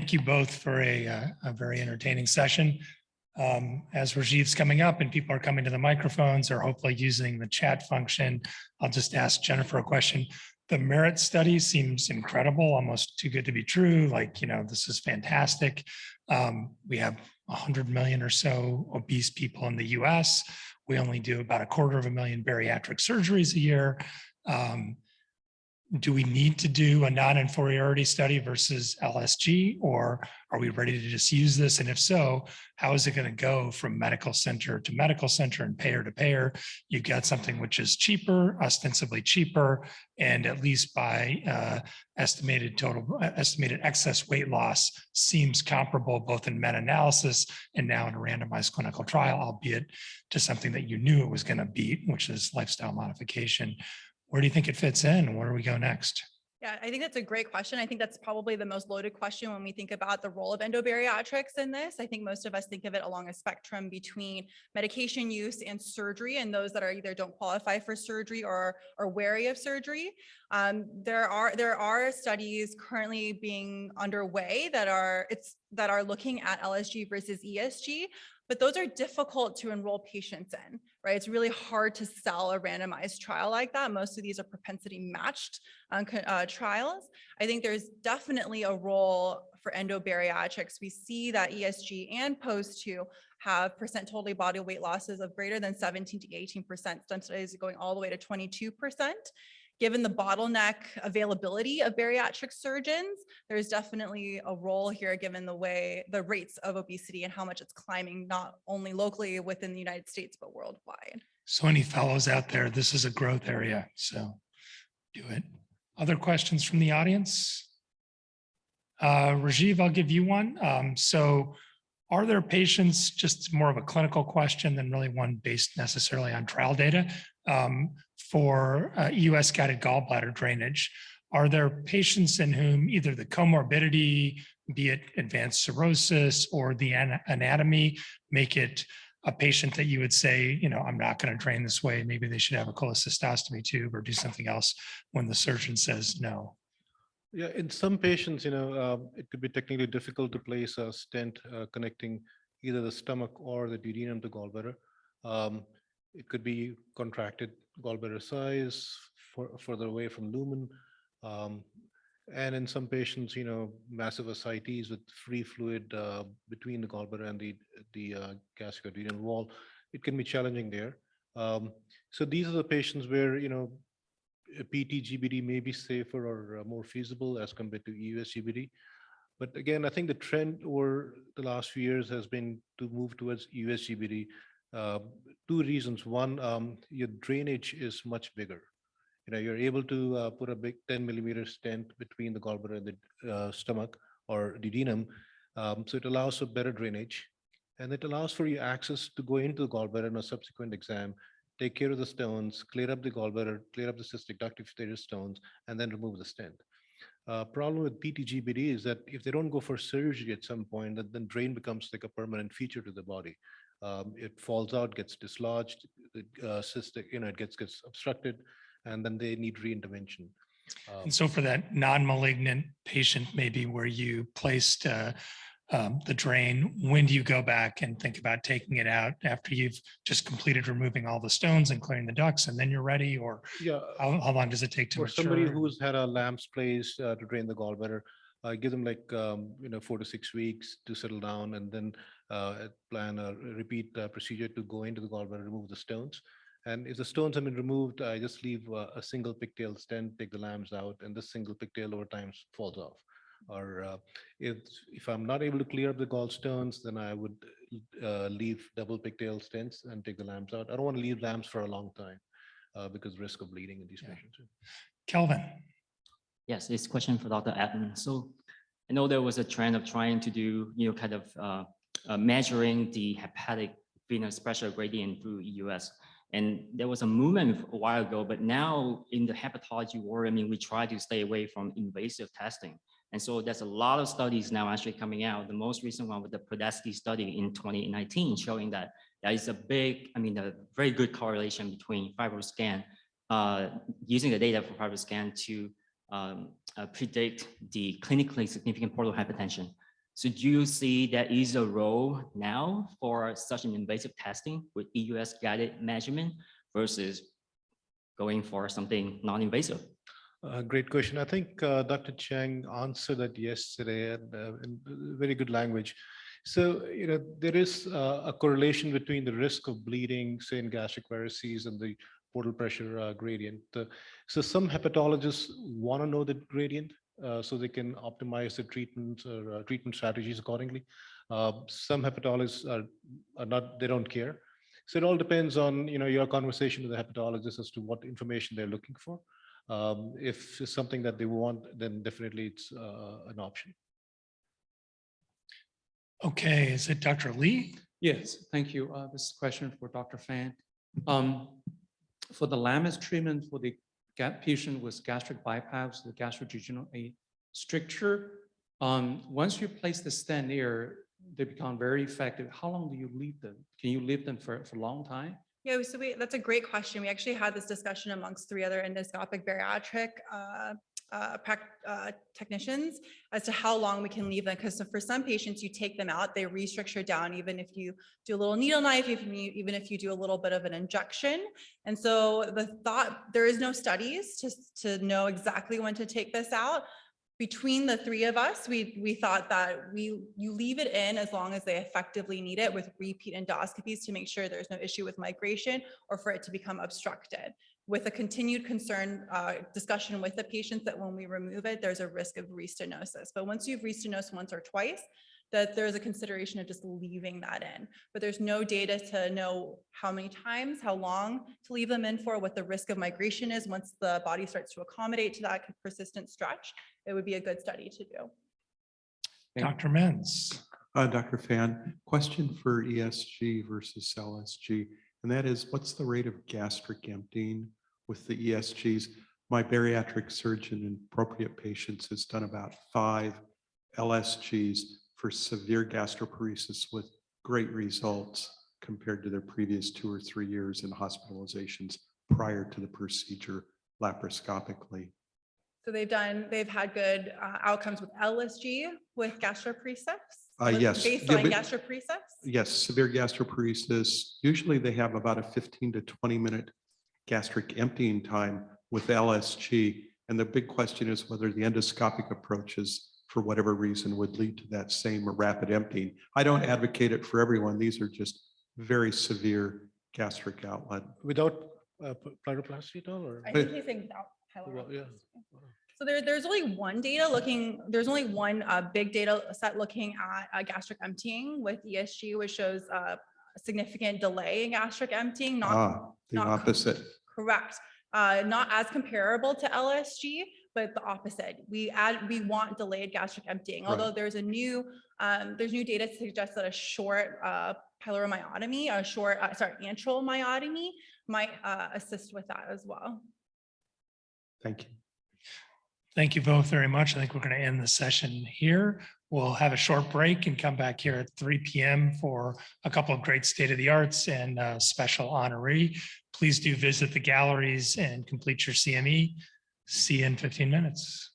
Thank you both for a very entertaining session. As Rajeev's coming up and people are coming to the microphones or hopefully using the chat function, I'll just ask Jennifer a question. The MERIT study seems incredible, almost too good to be true. Like, this is fantastic. We have 100 million or so obese people in the US. We only do about 250,000 bariatric surgeries a year. Do we need to do a non-inferiority study versus LSG, or are we ready to just use this? And if so, how is it going to go from medical center to medical center and payer to payer? You've got something which is cheaper, ostensibly cheaper, and at least by estimated excess weight loss seems comparable both in meta-analysis and now in a randomized clinical trial, albeit to something that you knew it was going to beat, which is lifestyle modification. Where do you think it fits in, and where do we go next? Yeah, I think that's a great question. I think that's probably the most loaded question when we think about the role of endobariatrics in this. I think most of us think of it along a spectrum between medication use and surgery, and those that are either don't qualify for surgery or are wary of surgery. There are studies currently being underway that are looking at LSG versus ESG. But those are difficult to enroll patients in, right? It's really hard to sell a randomized trial like that. Most of these are propensity matched trials. I think there's definitely a role for endobariatrics. We see that ESG and POSE2 have percent total body weight losses of greater than 17 to 18%. Some studies going all the way to 22%. Given the bottleneck availability of bariatric surgeons, there's definitely a role here given the rates of obesity and how much it's climbing, not only locally within the United States, but worldwide. So any fellows out there, this is a growth area, so do it. Other questions from the audience? Rajeev, I'll give you one. So are there patients, just more of a clinical question than really one based necessarily on trial data, for EUS guided gallbladder drainage? Are there patients in whom either the comorbidity, be it advanced cirrhosis or the anatomy, make it a patient that you would say, I'm not going to drain this way. Maybe they should have a cholecystostomy tube or do something else when the surgeon says no? Yeah, in some patients, it could be technically difficult to place a stent connecting either the stomach or the duodenum to gallbladder. It could be contracted gallbladder size further away from lumen. And in some patients, massive ascites with free fluid between the gallbladder and the gastric duodenal wall, it can be challenging there. So these are the patients where, PT-GBD may be safer or more feasible as compared to EUS-GBD. But again, I think the trend over the last few years has been to move towards EUS-GBD. Two reasons. One, your drainage is much bigger. You're able to put a big 10 millimeter stent between the gallbladder and the stomach or duodenum. So it allows for better drainage, and it allows for your access to go into the gallbladder in a subsequent exam, take care of the stones, clear up the gallbladder, clear up the cystic duct if there is stones, and then remove the stent. Problem with PT-GBD is that if they don't go for surgery at some point, then drain becomes like a permanent feature to the body. It falls out, gets dislodged, cystic, it gets obstructed, and then they need re-intervention. And so for that non-malignant patient, maybe where you placed the drain, when do you go back and think about taking it out after you've just completed removing all the stones and clearing the ducts, and then you're ready? Or how long does it take to mature? For somebody who's had a LAMPS placed to drain the gallbladder, give them like 4 to 6 weeks to settle down, and then plan a repeat procedure to go into the gallbladder, remove the stones. And if the stones have been removed, I just leave a single pigtail stent, take the lamps out, and this single pigtail over time falls off. Or if I'm not able to clear up the gallstones, then I would leave double pigtail stents and take the lamps out. I don't want to leave lamps for a long time because risk of bleeding in these patients. Kelvin. Yes, this question for Dr. Attam. So I know there was a trend of trying to do, measuring the hepatic venous pressure gradient through EUS. And there was a movement a while ago, but now in the hepatology world, we try to stay away from invasive testing. And so there's a lot of studies now actually coming out. The most recent one with the Podesky study in 2019 showing that there is a very good correlation between FibroScan, using the data for FibroScan to predict the clinically significant portal hypertension. So do you see there is a role now for such an invasive testing with EUS guided measurement versus going for something non-invasive? Great question. I think Dr. Chang answered that yesterday in very good language. So, there is a correlation between the risk of bleeding, say in gastric varices, and the portal pressure gradient. So some hepatologists want to know the gradient so they can optimize the treatments or treatment strategies accordingly. Some hepatologists are not, they don't care. So it all depends on, your conversation with the hepatologist as to what information they're looking for. If it's something that they want, then definitely it's an option. Okay, is it Dr. Lee? Yes, thank you. This is a question for Dr. Phan. For the LAMIS treatment for the patient with gastric bypass, the gastrojejunal stricture, once you place the stent there, they become very effective. How long do you leave them? Can you leave them for a long time? Yeah, so that's a great question. We actually had this discussion amongst 3 other endoscopic bariatric technicians as to how long we can leave them. Because for some patients, you take them out, they restructure down, even if you do a little needle knife, even if you do a little bit of an injection. And so the thought, there is no studies to know exactly when to take this out. Between the 3 of us, we thought that you leave it in as long as they effectively need it with repeat endoscopies to make sure there's no issue with migration or for it to become obstructed. With a continued concern discussion with the patients that when we remove it, there's a risk of restenosis. But once you've restenosed once or twice, that there's a consideration of just leaving that in. But there's no data to know how many times, how long to leave them in for, what the risk of migration is once the body starts to accommodate to that persistent stretch. It would be a good study to do. Dr. Menz. Dr. Phan, question for ESG versus LSG, and that is, what's the rate of gastric emptying with the ESGs? My bariatric surgeon in appropriate patients has done about 5 LSGs for severe gastroparesis with great results compared to their previous 2 or 3 years in hospitalizations prior to the procedure laparoscopically. So they've had good outcomes with LSG with gastroparesis? Yes. Baseline gastroparesis? Yes, severe gastroparesis. Usually they have about a 15 to 20 minute gastric emptying time with LSG. And the big question is whether the endoscopic approaches, for whatever reason, would lead to that same rapid emptying. I don't advocate it for everyone. These are just very severe gastric outlet. Without pyroplasty at all? Or? I think he's saying without Well, yeah. So there's only one big data set looking at gastric emptying with ESG, which shows a significant delay in gastric emptying, The opposite. correct. Not as comparable to LSG, but the opposite. We want delayed gastric emptying, although Right. there's new data to suggest that a short pyloromyotomy, antral myotomy might assist with that as well. Thank you. Thank you both very much. I think we're going to end the session here. We'll have a short break and come back here at 3 p.m. for a couple of great state of the arts and special honoree. Please do visit the galleries and complete your CME. See you in 15 minutes.